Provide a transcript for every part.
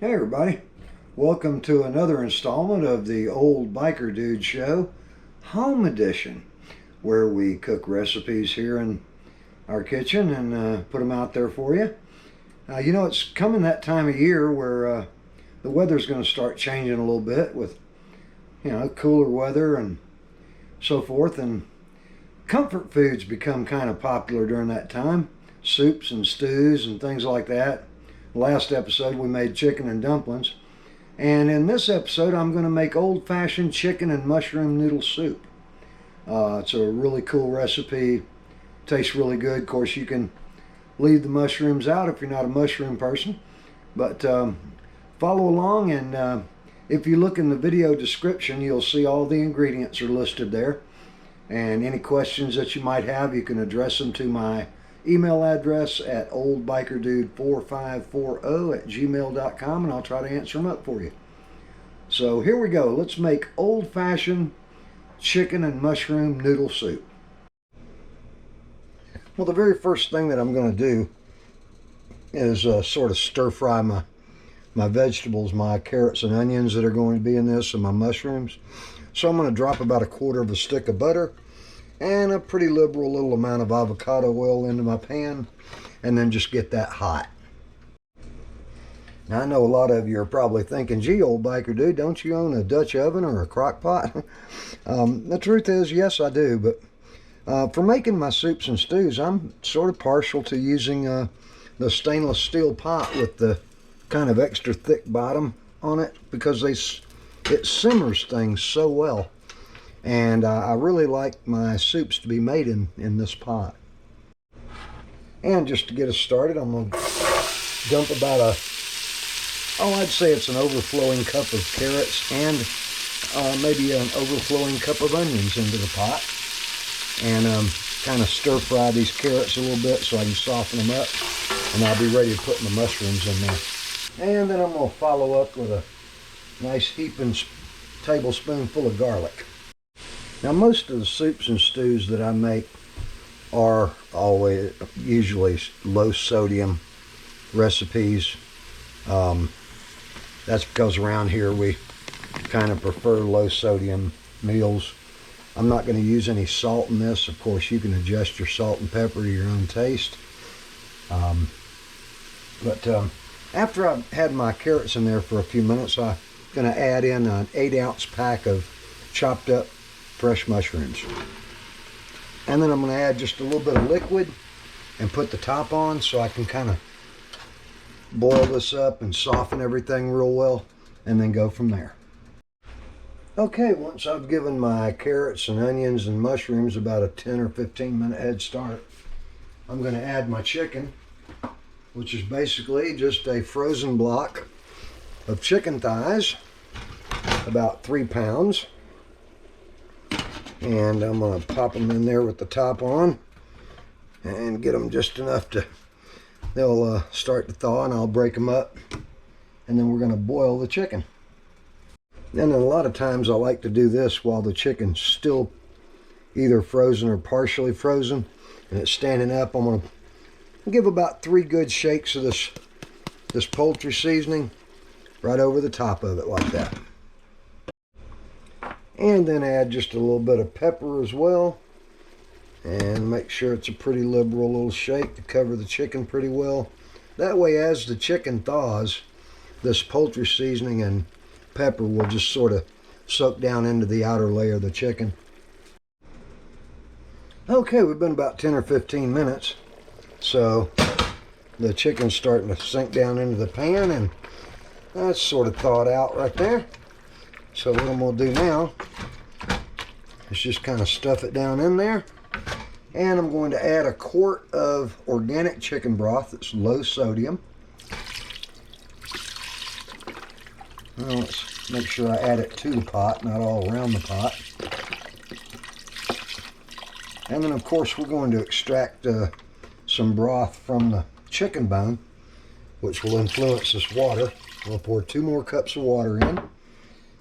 Hey everybody, welcome to another installment of the Old Biker Dude Show, Home Edition, where we cook recipes here in our kitchen and put them out there for you. You know, it's coming that time of year where the weather's going to start changing a little bit with, cooler weather and so forth, and comfort foods become kind of popular during that time. Soups and stews and things like that. Last episode we made chicken and dumplings, and in this episode I'm going to make old-fashioned chicken and mushroom noodle soup. It's a really cool recipe, tastes really good. Of course, you can leave the mushrooms out if you're not a mushroom person, but follow along, and if you look in the video description you'll see all the ingredients are listed there, and any questions that you might have you can address them to my email address at oldbikerdude4540@gmail.com, and I'll try to answer them up for you. So here we go. Let's make old-fashioned chicken and mushroom noodle soup. Well, the very first thing that I'm going to do is sort of stir fry my vegetables, my carrots and onions that are going to be in this, and my mushrooms. So I'm going to drop about 1/4 of a stick of butter and a pretty liberal little amount of avocado oil into my pan, and then just get that hot. Now, I know a lot of you are probably thinking, gee, old biker dude, don't you own a Dutch oven or a crock pot? The truth is, yes, I do, but for making my soups and stews, I'm sort of partial to using the stainless steel pot with the kind of extra thick bottom on it, because it simmers things so well. And I really like my soups to be made in this pot. And just to get us started, I'm going to dump about I'd say it's an overflowing cup of carrots and maybe an overflowing cup of onions into the pot. And kind of stir fry these carrots a little bit so I can soften them up. And I'll be ready to put my mushrooms in there. And then I'm going to follow up with a nice heaping tablespoon full of garlic. Now, most of the soups and stews that I make are usually low sodium recipes. That's because around here we kind of prefer low sodium meals. I'm not going to use any salt in this. Of course, you can adjust your salt and pepper to your own taste. After I've had my carrots in there for a few minutes, I'm going to add in an 8-ounce pack of chopped up fresh mushrooms. And then I'm going to add just a little bit of liquid and put the top on so I can kind of boil this up and soften everything real well, and then go from there. Okay, once I've given my carrots and onions and mushrooms about a 10 or 15 minute head start, I'm going to add my chicken, which is basically just a frozen block of chicken thighs, about 3 pounds. And I'm going to pop them in there with the top on and get them just enough they'll start to thaw, and I'll break them up, and then we're going to boil the chicken. And then a lot of times I like to do this while the chicken's still either frozen or partially frozen and it's standing up. I'm going to give about 3 good shakes of this poultry seasoning right over the top of it like that. And then add just a little bit of pepper as well, and make sure it's a pretty liberal little shake to cover the chicken pretty well. That way, as the chicken thaws, this poultry seasoning and pepper will just sort of soak down into the outer layer of the chicken. Okay, we've been about 10 or 15 minutes, so the chicken's starting to sink down into the pan, and that's sort of thawed out right there. So what I'm going to do now is just kind of stuff it down in there. And I'm going to add 1/4 of organic chicken broth that's low sodium. Now let's make sure I add it to the pot, not all around the pot. And then of course we're going to extract some broth from the chicken bone, which will influence this water. I'll pour 2 more cups of water in.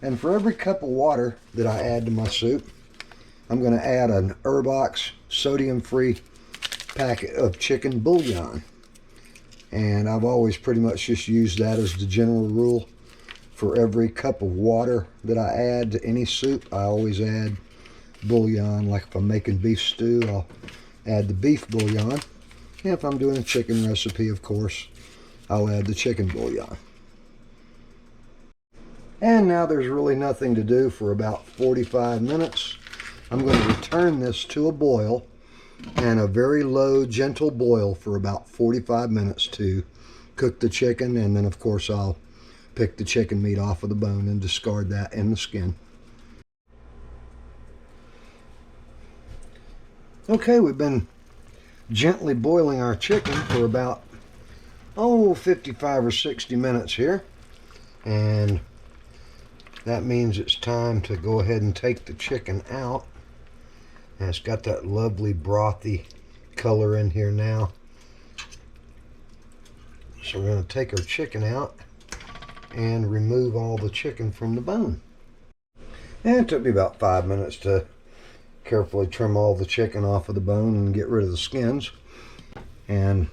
And for every cup of water that I add to my soup, I'm going to add an Herbox sodium-free packet of chicken bouillon. And I've always pretty much just used that as the general rule. For every cup of water that I add to any soup, I always add bouillon. Like if I'm making beef stew, I'll add the beef bouillon. And if I'm doing a chicken recipe, of course, I'll add the chicken bouillon. And now there's really nothing to do for about 45 minutes. I'm going to return this to a boil, and a very low, gentle boil for about 45 minutes to cook the chicken. And then, of course, I'll pick the chicken meat off of the bone and discard that and the skin. Okay, we've been gently boiling our chicken for about 55 or 60 minutes here, and that means it's time to go ahead and take the chicken out. And it's got that lovely brothy color in here now. So we're going to take our chicken out and remove all the chicken from the bone. And it took me about 5 minutes to carefully trim all the chicken off of the bone and get rid of the skins. And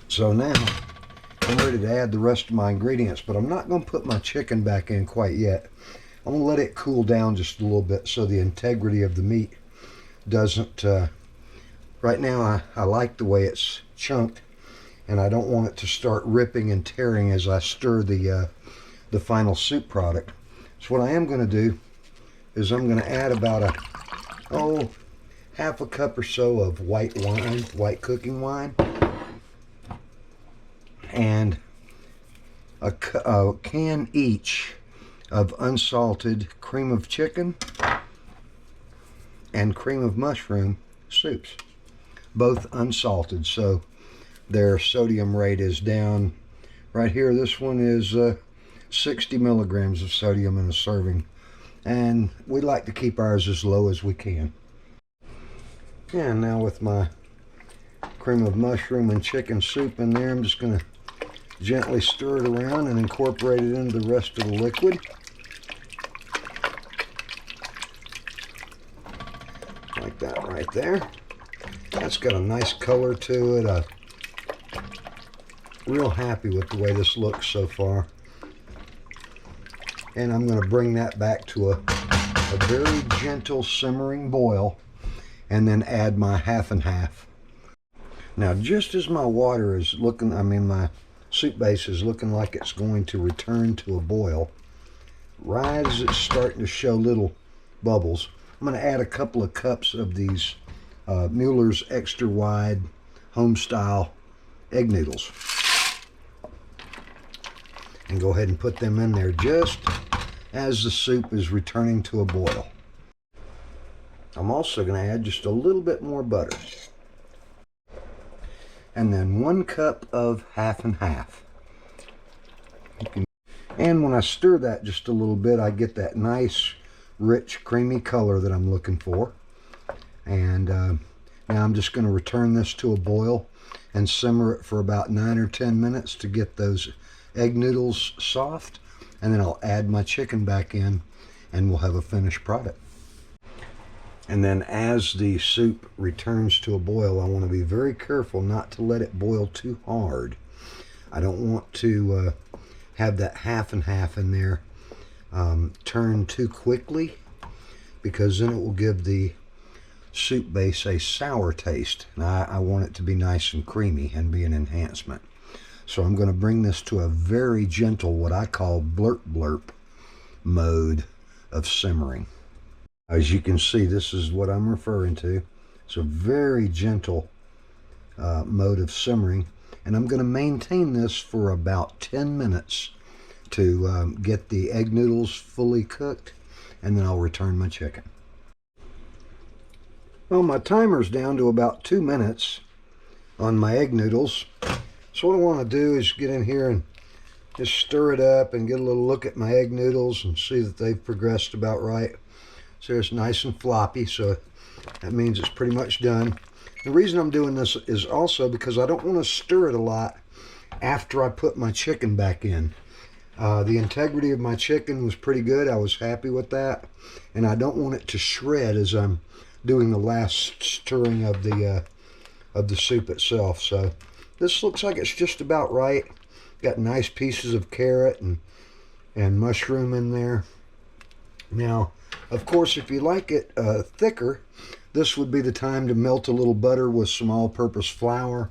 so now I'm ready to add the rest of my ingredients, but I'm not going to put my chicken back in quite yet. I'm going to let it cool down just a little bit so the integrity of the meat doesn't... right now I like the way it's chunked, and I don't want it to start ripping and tearing as I stir the final soup product. So what I am going to do is I'm going to add about half a cup or so of white wine, white cooking wine, and a can each of unsalted cream of chicken and cream of mushroom soups, both unsalted, so their sodium rate is down. Right here, this one is 60 milligrams of sodium in a serving, and we like to keep ours as low as we can. And now with my cream of mushroom and chicken soup in there, I'm just going to gently stir it around and incorporate it into the rest of the liquid. Like that right there. That's got a nice color to it. Real happy with the way this looks so far. And I'm going to bring that back to a very gentle simmering boil, and then add my half and half. Now, just as my water is looking, my soup base is looking like it's going to return to a boil, right as it's starting to show little bubbles, I'm going to add a couple of cups of these Mueller's extra wide home style egg noodles, and go ahead and put them in there just as the soup is returning to a boil. I'm also going to add just a little bit more butter, and then 1 cup of half and half. And when I stir that just a little bit, I get that nice rich creamy color that I'm looking for. And now I'm just going to return this to a boil and simmer it for about 9 or 10 minutes to get those egg noodles soft, and then I'll add my chicken back in and we'll have a finished product. And then as the soup returns to a boil, I want to be very careful not to let it boil too hard. I don't want to have that half and half in there turn too quickly, because then it will give the soup base a sour taste. And I want it to be nice and creamy and be an enhancement. So I'm going to bring this to a very gentle, what I call blurp blurp mode of simmering. As you can see, this is what I'm referring to. It's a very gentle mode of simmering, and I'm going to maintain this for about 10 minutes to get the egg noodles fully cooked, and then I'll return my chicken. Well, my timer's down to about 2 minutes on my egg noodles. So what I want to do is get in here and just stir it up and get a little look at my egg noodles and see that they've progressed about right. So it's nice and floppy, so that means it's pretty much done. The reason I'm doing this is also because I don't want to stir it a lot after I put my chicken back in. The integrity of my chicken was pretty good. I was happy with that. And I don't want it to shred as I'm doing the last stirring of the of the soup itself. So this looks like it's just about right. Got nice pieces of carrot and mushroom in there. Now, of course, if you like it thicker, this would be the time to melt a little butter with some all-purpose flour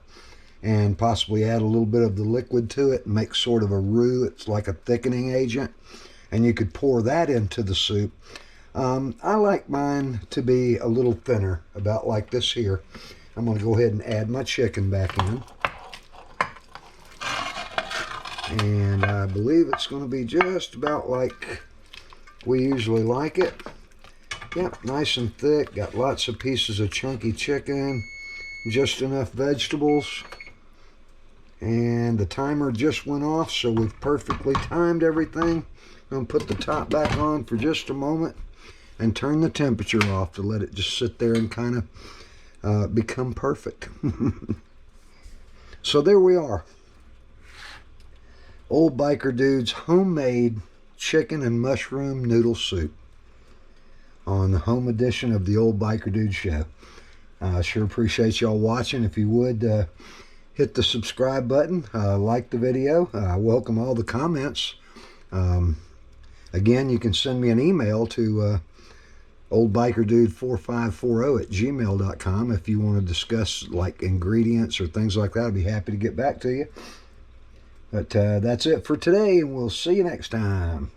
and possibly add a little bit of the liquid to it and make sort of a roux. It's like a thickening agent, and you could pour that into the soup. I like mine to be a little thinner, about like this here. I'm going to go ahead and add my chicken back in. And I believe it's going to be just about like we usually like it. Yep, nice and thick. Got lots of pieces of chunky chicken. Just enough vegetables. And the timer just went off, so we've perfectly timed everything. I'm going to put the top back on for just a moment and turn the temperature off to let it just sit there and kind of become perfect. So there we are. Old Biker Dude's homemade chicken and mushroom noodle soup on the home edition of the Old Biker Dude Show. I sure appreciate y'all watching. If you would hit the subscribe button, like the video. I welcome all the comments. Again, you can send me an email to oldbikerdude4540@gmail.com if you want to discuss like ingredients or things like that. I'd be happy to get back to you. But that's it for today, and we'll see you next time.